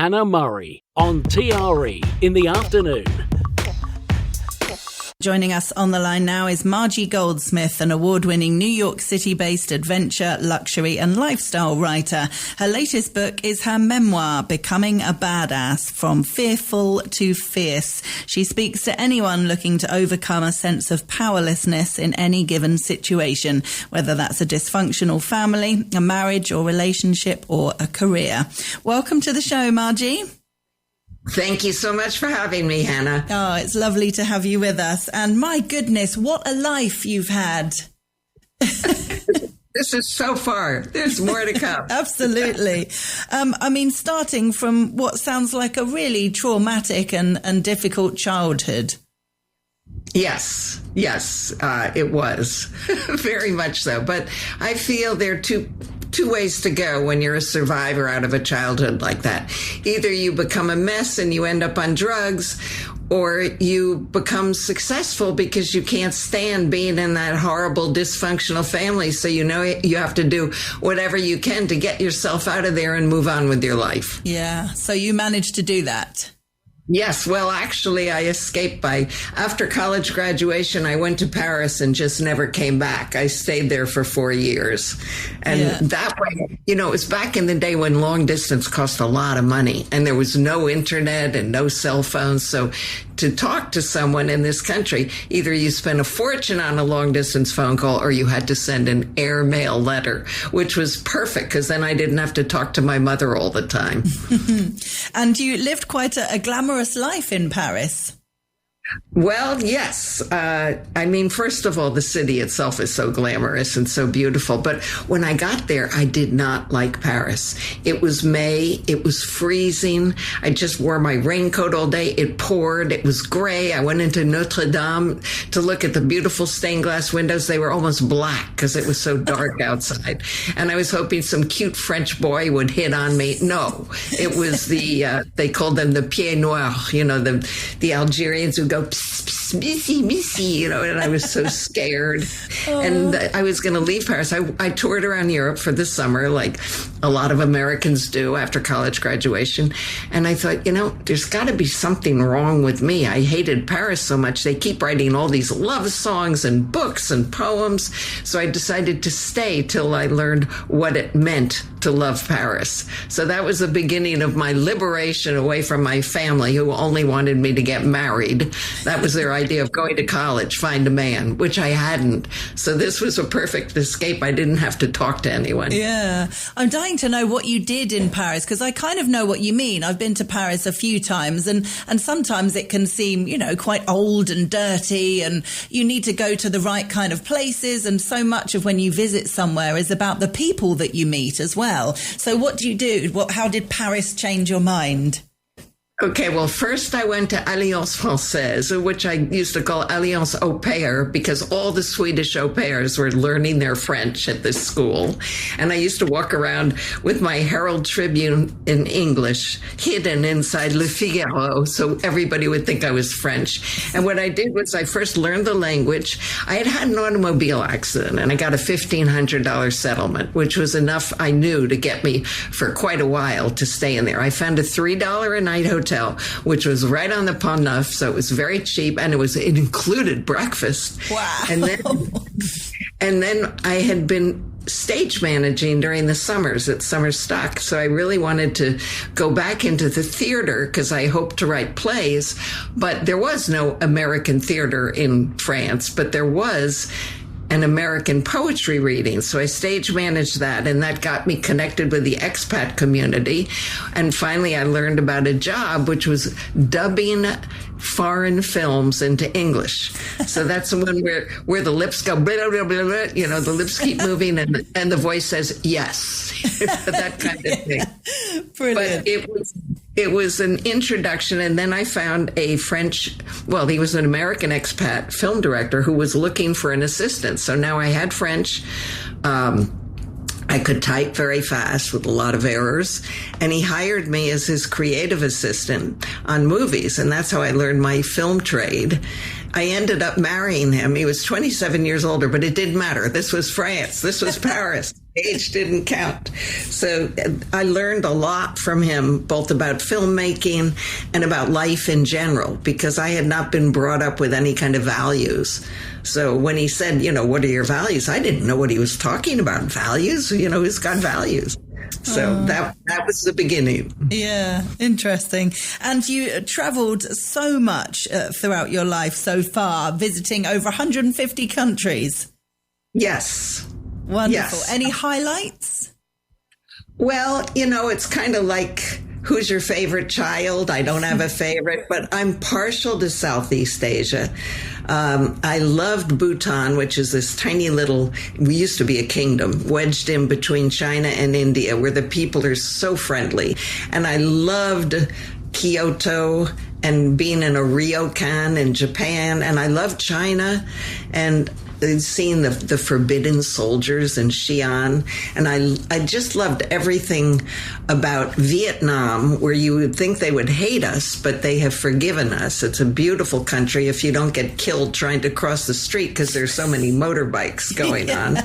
Hannah Murray on TRE in the afternoon. Joining us on the line now is Margie Goldsmith, an award-winning New York City-based adventure, luxury and lifestyle writer. Her latest book is her memoir, Becoming a Badass, From Fearful to Fierce. She speaks to anyone looking to overcome a sense of powerlessness in any given situation, whether that's a dysfunctional family, a marriage or relationship, or a career. Welcome to the show, Margie. Thank you so much for having me, Hannah. Oh, it's lovely to have you with us. And my goodness, what a life you've had. This is so far. There's more to come. Absolutely. Starting from what sounds like a really traumatic and difficult childhood. Yes, it was. Very much so. But I feel there are two ways to go when you're a survivor out of a childhood like that. Either you become a mess and you end up on drugs, or you become successful because you can't stand being in that horrible dysfunctional family. So you know you have to do whatever you can to get yourself out of there and move on with your life. Yeah. So you managed to do that. Yes. Well, actually, I escaped after college graduation, I went to Paris and just never came back. I stayed there for 4 years. And that way, it was back in the day when long distance cost a lot of money and there was no internet and no cell phones. So to talk to someone in this country, either you spent a fortune on a long distance phone call or you had to send an airmail letter, which was perfect because then I didn't have to talk to my mother all the time. And you lived quite a glamorous life in Paris. Well, yes. First of all, the city itself is so glamorous and so beautiful. But when I got there, I did not like Paris. It was May. It was freezing. I just wore my raincoat all day. It poured. It was gray. I went into Notre Dame to look at the beautiful stained glass windows. They were almost black because it was so dark outside. And I was hoping some cute French boy would hit on me. No, it was they called them the pieds noirs, the Algerians who go, missy, and I was so scared. And I was going to leave Paris. I toured around Europe for the summer, like a lot of Americans do after college graduation. And I thought, there's got to be something wrong with me. I hated Paris so much. They keep writing all these love songs and books and poems. So I decided to stay till I learned what it meant to love Paris. So that was the beginning of my liberation away from my family, who only wanted me to get married. That was their idea of going to college, find a man, which I hadn't. So this was a perfect escape. I didn't have to talk to anyone. Yeah. I'm dying to know what you did in Paris, because I kind of know what you mean. I've been to Paris a few times, and sometimes it can seem, quite old and dirty, and you need to go to the right kind of places. And so much of when you visit somewhere is about the people that you meet as well. So what do you do? How did Paris change your mind? Okay, well, first I went to Alliance Française, which I used to call Alliance Au Pair, because all the Swedish au pairs were learning their French at this school. And I used to walk around with my Herald Tribune in English hidden inside Le Figaro, so everybody would think I was French. And what I did was I first learned the language. I had an automobile accident, and I got a $1,500 settlement, which was enough, I knew, to get me for quite a while to stay in there. I found a $3 a night hotel, which was right on the Pont Neuf, so it was very cheap, and it included breakfast. Wow. And then I had been stage managing during the summers at Summer Stock, so I really wanted to go back into the theater because I hoped to write plays, but there was no American theater in France, but there was an American poetry reading. So I stage managed that, and that got me connected with the expat community. And finally, I learned about a job, which was dubbing foreign films into English. So that's the one where the lips go, blah, blah, blah, blah, the lips keep moving and the voice says, yes, that kind of thing. Brilliant. But it was an introduction, and then I found he was an American expat film director who was looking for an assistant. So now I had French. I could type very fast with a lot of errors, and he hired me as his creative assistant on movies, and that's how I learned my film trade. I ended up marrying him. He was 27 years older, but it didn't matter. This was France. This was Paris. Age didn't count. So I learned a lot from him, both about filmmaking and about life in general, because I had not been brought up with any kind of values. So when he said, what are your values? I didn't know what he was talking about. Values? Who's got values? So that was the beginning. Yeah, interesting. And you traveled so much throughout your life so far, visiting over 150 countries. Yes. Wonderful. Yes. Any highlights? Well, it's kind of like, who's your favorite child? I don't have a favorite, but I'm partial to Southeast Asia. I loved Bhutan, which is this tiny little, we used to be a kingdom, wedged in between China and India, where the people are so friendly. And I loved Kyoto and being in a ryokan in Japan. And I loved China and seeing the forbidden soldiers in Xi'an. And I just loved everything about Vietnam, where you would think they would hate us, but they have forgiven us. It's a beautiful country if you don't get killed trying to cross the street because there's so many motorbikes going on.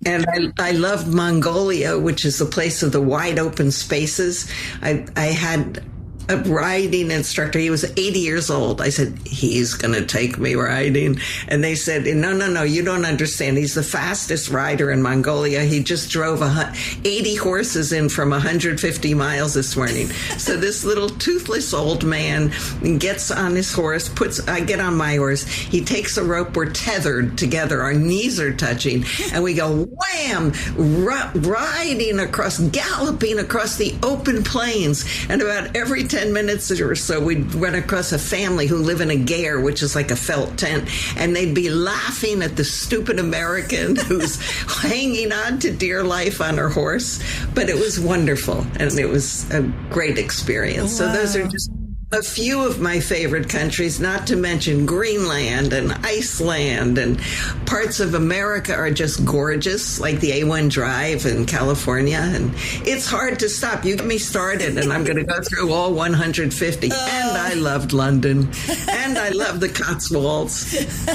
And I loved Mongolia, which is the place of the wide open spaces. I had a riding instructor. He was 80 years old. I said, he's going to take me riding. And they said, no, you don't understand. He's the fastest rider in Mongolia. He just drove 80 horses in from 150 miles this morning. So this little toothless old man gets on his horse, I get on my horse. He takes a rope. We're tethered together. Our knees are touching. And we go wham, riding across, galloping across the open plains. And about every 10 minutes or so, we'd run across a family who live in a gair, which is like a felt tent, and they'd be laughing at the stupid American who's hanging on to dear life on her horse. But it was wonderful, and it was a great experience. Wow. So those are just a few of my favorite countries, not to mention Greenland and Iceland, and parts of America are just gorgeous, like the A1 Drive in California. And it's hard to stop. You get me started, and I'm going to go through all 150. And I loved London, and I love the Cotswolds.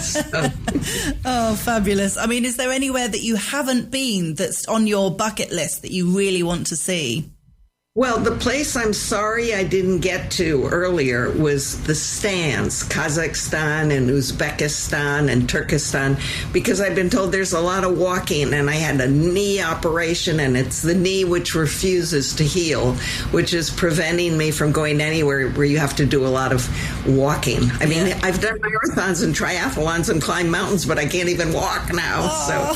So. Oh, fabulous. I mean, is there anywhere that you haven't been that's on your bucket list that you really want to see? Well, the place I'm sorry I didn't get to earlier was the stands, Kazakhstan and Uzbekistan and Turkestan, because I've been told there's a lot of walking, and I had a knee operation, and it's the knee which refuses to heal, which is preventing me from going anywhere where you have to do a lot of walking. I mean, I've done marathons and triathlons and climbed mountains, but I can't even walk now.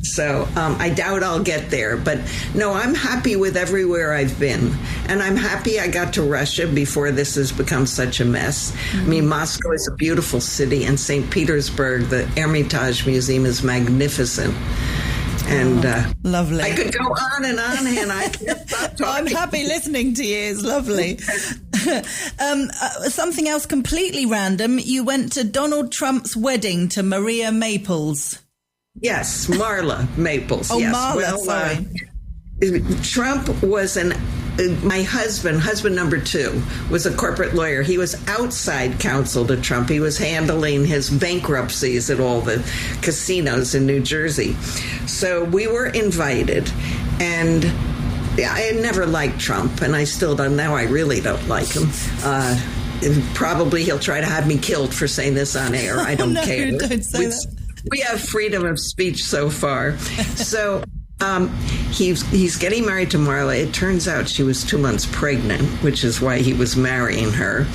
So I doubt I'll get there. But no, I'm happy with everywhere I've been. And I'm happy I got to Russia before this has become such a mess. Mm-hmm. I mean, Moscow is a beautiful city, and St. Petersburg, the Hermitage Museum, is magnificent. And lovely. I could go on, and I can't stop talking. I'm happy listening to you. It's lovely. Something else completely random. You went to Donald Trump's wedding to Maria Maples. Yes, Marla Maples. Oh, yes. Marla, sorry. Trump was my husband number 2, was a corporate lawyer. He was outside counsel to Trump. He was handling his bankruptcies at all the casinos in New Jersey. So we were invited, and I had never liked Trump, and I still don't. Now I really don't like him. Probably he'll try to have me killed for saying this on air. I don't care. Don't say that. We have freedom of speech so far. So he's getting married to Marla. It turns out she was 2 months pregnant, which is why he was marrying her.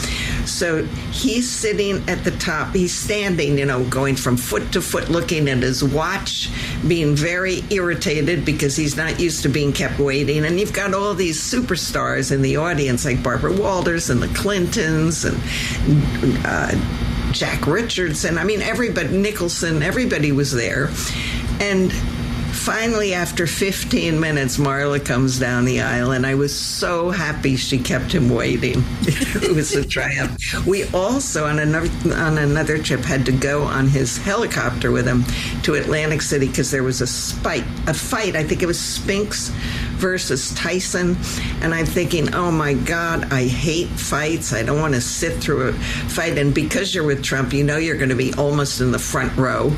So he's sitting at the top. He's standing, going from foot to foot, looking at his watch, being very irritated because he's not used to being kept waiting. And you've got all these superstars in the audience, like Barbara Walters and the Clintons and Jack Richardson. I mean, everybody, Nicholson, everybody was there. And finally, after 15 minutes, Marla comes down the aisle, and I was so happy she kept him waiting. It was a triumph. We also, on another trip, had to go on his helicopter with him to Atlantic City because there was a fight. I think it was Spinks versus Tyson. And I'm thinking, oh my God, I hate fights. I don't want to sit through a fight. And because you're with Trump, you know you're going to be almost in the front row.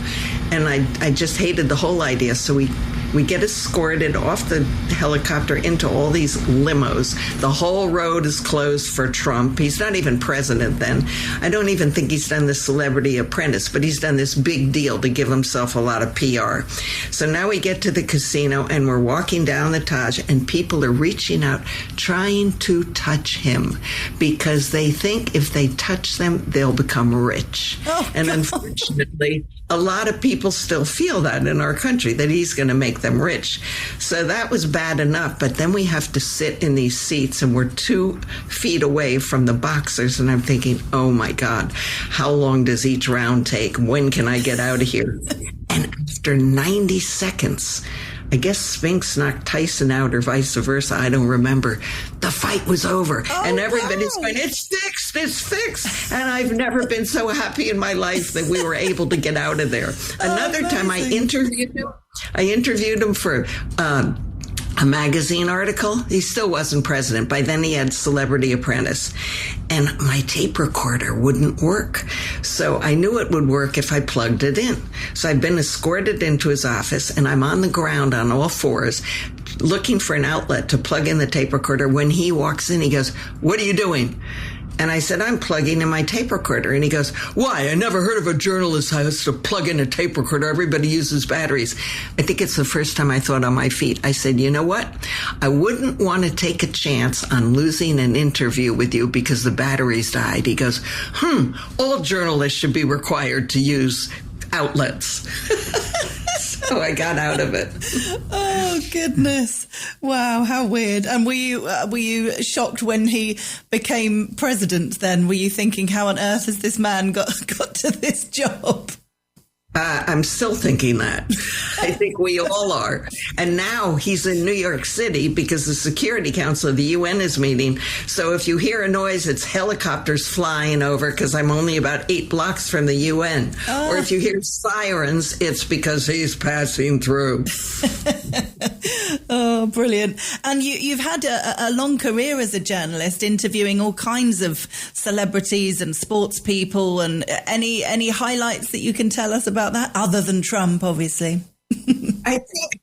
And I just hated the whole idea. So we get escorted off the helicopter into all these limos. The whole road is closed for Trump. He's not even president then. I don't even think he's done the Celebrity Apprentice, but he's done this big deal to give himself a lot of PR. So now we get to the casino and we're walking down the Taj and people are reaching out, trying to touch him because they think if they touch them, they'll become rich. Oh, and unfortunately, a lot of people still feel that in our country, that he's going to make them rich. So that was bad enough. But then we have to sit in these seats and we're 2 feet away from the boxers. And I'm thinking, oh my God, how long does each round take? When can I get out of here? And after 90 seconds, I guess Spinks knocked Tyson out or vice versa. I don't remember. The fight was over. Oh, and everybody's wow. going, it's fixed, it's fixed. And I've never been so happy in my life that we were able to get out of there. Another time I interviewed him for a magazine article. He still wasn't president. By then he had Celebrity Apprentice. And my tape recorder wouldn't work. So I knew it would work if I plugged it in. So I've been escorted into his office and I'm on the ground on all fours looking for an outlet to plug in the tape recorder. When he walks in, he goes, "What are you doing?" And I said, "I'm plugging in my tape recorder." And he goes, "Why? I never heard of a journalist who has to plug in a tape recorder. Everybody uses batteries." I think it's the first time I thought on my feet. I said, "You know what? I wouldn't want to take a chance on losing an interview with you because the batteries died." He goes, "All journalists should be required to use outlets." So I got out of it. Oh goodness! Wow, how weird! And were you shocked when he became president? Then were you thinking, how on earth has this man got to this job? I'm still thinking that. I think we all are. And now he's in New York City because the Security Council of the UN is meeting. So if you hear a noise, it's helicopters flying over because I'm only about 8 blocks from the UN. Or if you hear sirens, it's because he's passing through. Oh, brilliant. And you've had a long career as a journalist, interviewing all kinds of celebrities and sports people. And any highlights that you can tell us about that, other than Trump, obviously? I think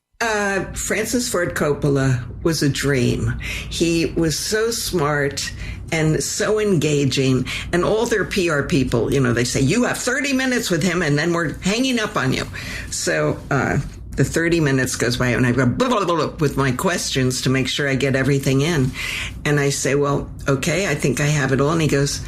Francis Ford Coppola was a dream. He was so smart and so engaging, and all their PR people, they say, "You have 30 minutes with him and then we're hanging up on you." So the 30 minutes goes by and I go blah, blah, blah, blah, with my questions to make sure I get everything in. And I say, "Well, okay, I think I have it all." And he goes,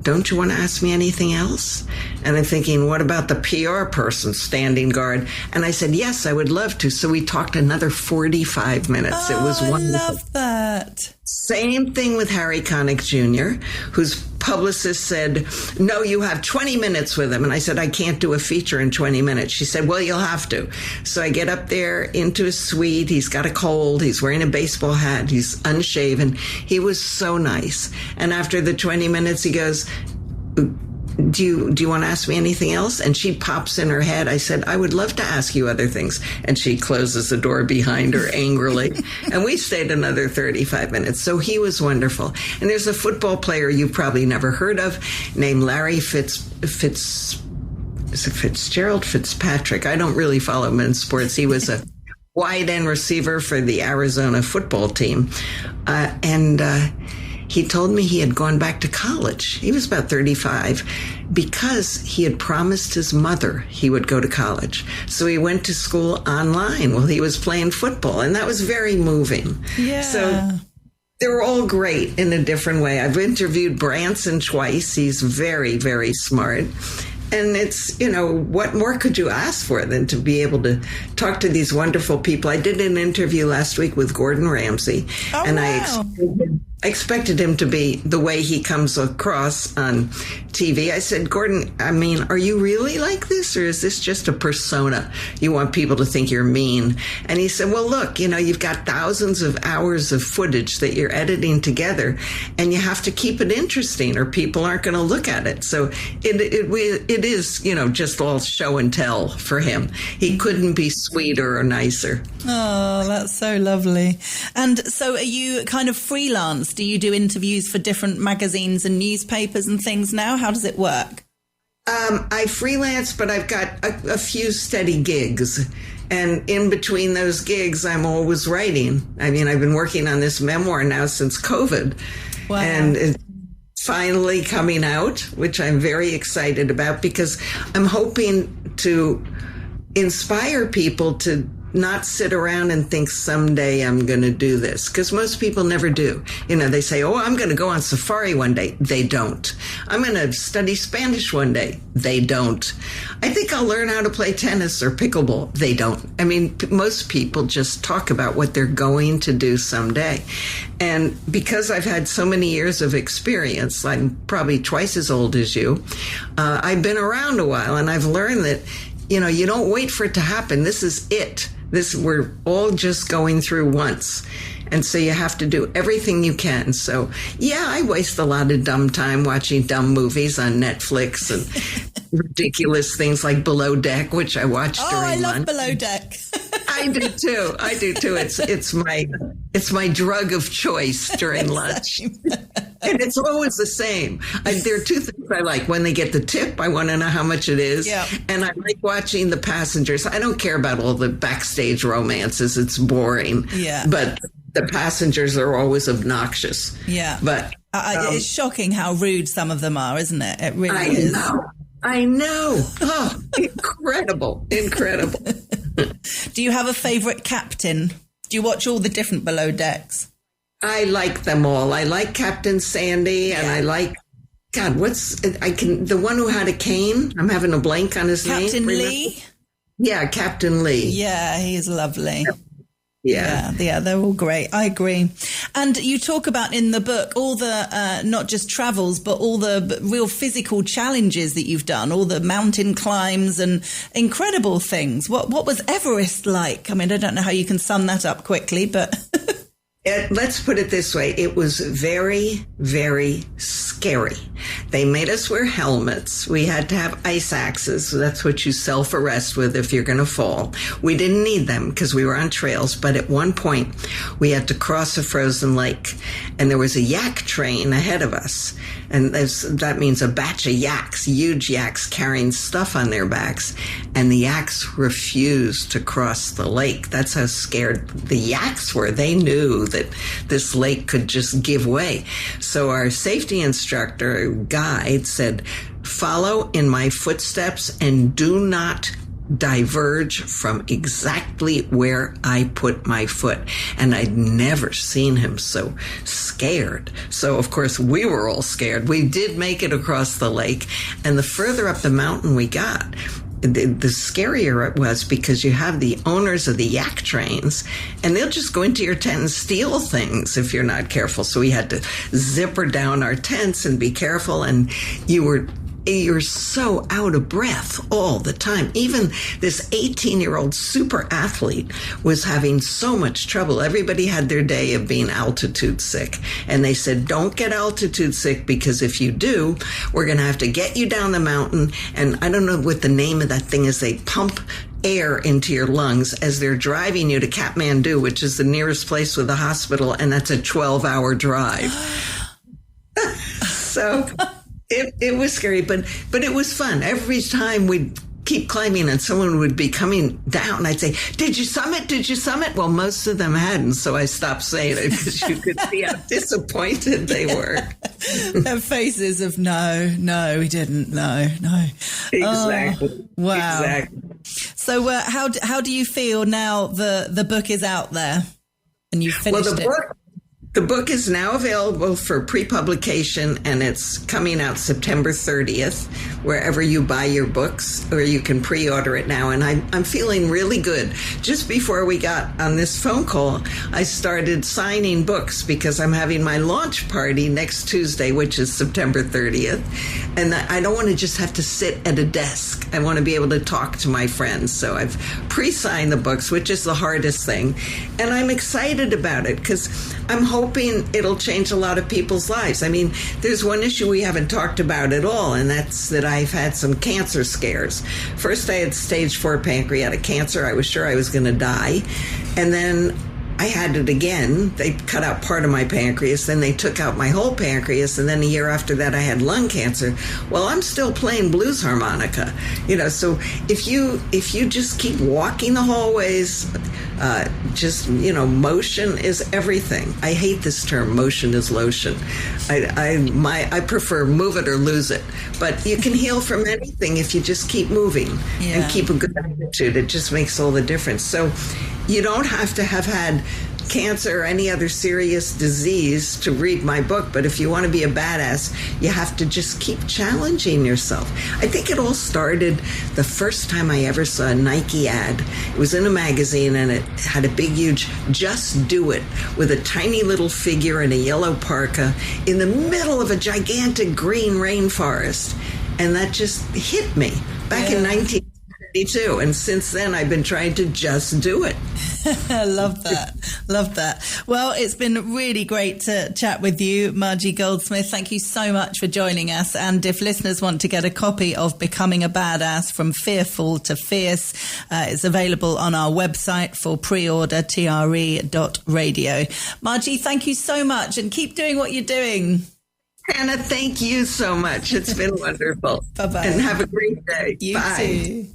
"Don't you want to ask me anything else?" And I'm thinking, what about the PR person, standing guard? And I said, "Yes, I would love to." So we talked another 45 minutes. It was wonderful. I love that. Same thing with Harry Connick Jr., whose publicist said, "No, you have 20 minutes with him." And I said, "I can't do a feature in 20 minutes. She said, "Well, you'll have to." So I get up there into his suite. He's got a cold. He's wearing a baseball hat. He's unshaven. He was so nice. And after the 20 minutes, he goes, Do you want to ask me anything else?" And she pops in her head. I said, "I would love to ask you other things." And she closes the door behind her angrily. And we stayed another 35 minutes. So he was wonderful. And there's a football player you've probably never heard of named Larry Fitzgerald Fitzpatrick. I don't really follow him in sports. He was a wide end receiver for the Arizona football team. He told me he had gone back to college. He was about 35 because he had promised his mother he would go to college. So he went to school online while he was playing football, and that was very moving. Yeah. So they were all great in a different way. I've interviewed Branson twice. He's very, very smart. And it's, what more could you ask for than to be able to talk to these wonderful people? I did an interview last week with Gordon Ramsay. Oh, and wow. I explained I expected him to be the way he comes across on TV. I said, Gordon, I mean, are you really like this, or is this just a persona? You want people to think you're mean? And he said, well, look, you've got thousands of hours of footage that you're editing together, and you have to keep it interesting or people aren't going to look at it. So it is, just all show and tell for him. He couldn't be sweeter or nicer. Oh, that's so lovely. And so are you kind of freelance? Do you do interviews for different magazines and newspapers and things now? How does it work? I freelance, but I've got a few steady gigs. And in between those gigs, I'm always writing. I mean, I've been working on this memoir now since COVID. Wow. And it's finally coming out, which I'm very excited about because I'm hoping to inspire people to not sit around and think someday I'm going to do this, because most people never do. They say, oh, I'm going to go on safari one day. They don't. I'm going to study Spanish one day. They don't. I think I'll learn how to play tennis or pickleball. They don't. I mean, most people just talk about what they're going to do someday. And because I've had so many years of experience, I'm probably twice as old as you, I've been around a while, and I've learned that, you don't wait for it to happen. This is it. We're all just going through once. And so you have to do everything you can. So, yeah, I waste a lot of dumb time watching dumb movies on Netflix and ridiculous things like Below Deck, which I watch during lunch. Oh, I love Below Deck. I do too. It's my drug of choice during lunch. And it's always the same. There are two things I like. When they get the tip, I want to know how much it is. Yeah. And I like watching the passengers. I don't care about all the backstage romances. It's boring. Yeah. But the passengers are always obnoxious. Yeah. But it's shocking how rude some of them are, isn't it? It really is. I know. Oh, incredible. Incredible. Do you have a favorite captain? Do you watch all the different Below Decks? I like them all. I like Captain Sandy, and I like, the one who had a cane. I'm having a blank on his name. Captain Lee? Yeah, Captain Lee. Yeah, he's lovely. Yeah, they're all great. I agree. And you talk about in the book all the, not just travels, but all the real physical challenges that you've done, all the mountain climbs and incredible things. What was Everest like? I mean, I don't know how you can sum that up quickly, but... Let's put it this way. It was very, very scary. They made us wear helmets. We had to have ice axes. So that's what you self-arrest with if you're going to fall. We didn't need them because we were on trails. But at one point, we had to cross a frozen lake. And there was a yak train ahead of us. And that means a batch of yaks, huge yaks carrying stuff on their backs. And the yaks refused to cross the lake. That's how scared the yaks were. They knew that this lake could just give way. So our safety instructor guide said, follow in my footsteps and do not diverge from exactly where I put my foot. And I'd never seen him so scared. So, of course, we were all scared. We did make it across the lake. And the further up the mountain we got, the scarier it was because you have the owners of the yak trains and they'll just go into your tent and steal things if you're not careful. So we had to zipper down our tents and be careful. And you're so out of breath all the time. Even this 18-year-old super athlete was having so much trouble. Everybody had their day of being altitude sick. And they said, don't get altitude sick because if you do, we're going to have to get you down the mountain. And I don't know what the name of that thing is. They pump air into your lungs as they're driving you to Kathmandu, which is the nearest place with a hospital. And that's a 12-hour drive. So... It was scary, but it was fun. Every time we'd keep climbing and someone would be coming down, I'd say, did you summit? Did you summit? Well, most of them hadn't, so I stopped saying it because you could see how disappointed they were. Their faces of no, we didn't, no. Exactly. Oh, wow. Exactly. So how do you feel now the book is out there and you've finished it? The book is now available for pre-publication, and it's coming out September 30th, wherever you buy your books, or you can pre-order it now. And I'm feeling really good. Just before we got on this phone call, I started signing books because I'm having my launch party next Tuesday, which is September 30th. And I don't want to just have to sit at a desk. I want to be able to talk to my friends. So I've pre-signed the books, which is the hardest thing. And I'm excited about it because I'm hoping it'll change a lot of people's lives. I mean, there's one issue we haven't talked about at all, and that's that I've had some cancer scares. First, I had stage 4 pancreatic cancer. I was sure I was going to die. And then I had it again. They cut out part of my pancreas, then they took out my whole pancreas, and then a year after that I had lung cancer. Well, I'm still playing blues harmonica, so if you just keep walking the hallways, motion is everything. I hate this term, motion is lotion. I prefer move it or lose it. But you can heal from anything if you just keep moving and keep a good attitude. It just makes all the difference. So you don't have to have had cancer or any other serious disease to read my book, but if you want to be a badass, you have to just keep challenging yourself. I think it all started the first time I ever saw a Nike ad. It was in a magazine, and it had a big, huge "Just Do It" with a tiny little figure in a yellow parka in the middle of a gigantic green rainforest. And that just hit me back in 1972. And since then, I've been trying to just do it. Love that. Love that. Well, it's been really great to chat with you, Margie Goldsmith. Thank you so much for joining us. And if listeners want to get a copy of Becoming a Badass From Fearful to Fierce, it's available on our website for pre-order, TRE.radio. Margie, thank you so much, and keep doing what you're doing. Hannah, thank you so much. It's been wonderful. Bye-bye. And have a great day. You Bye. too.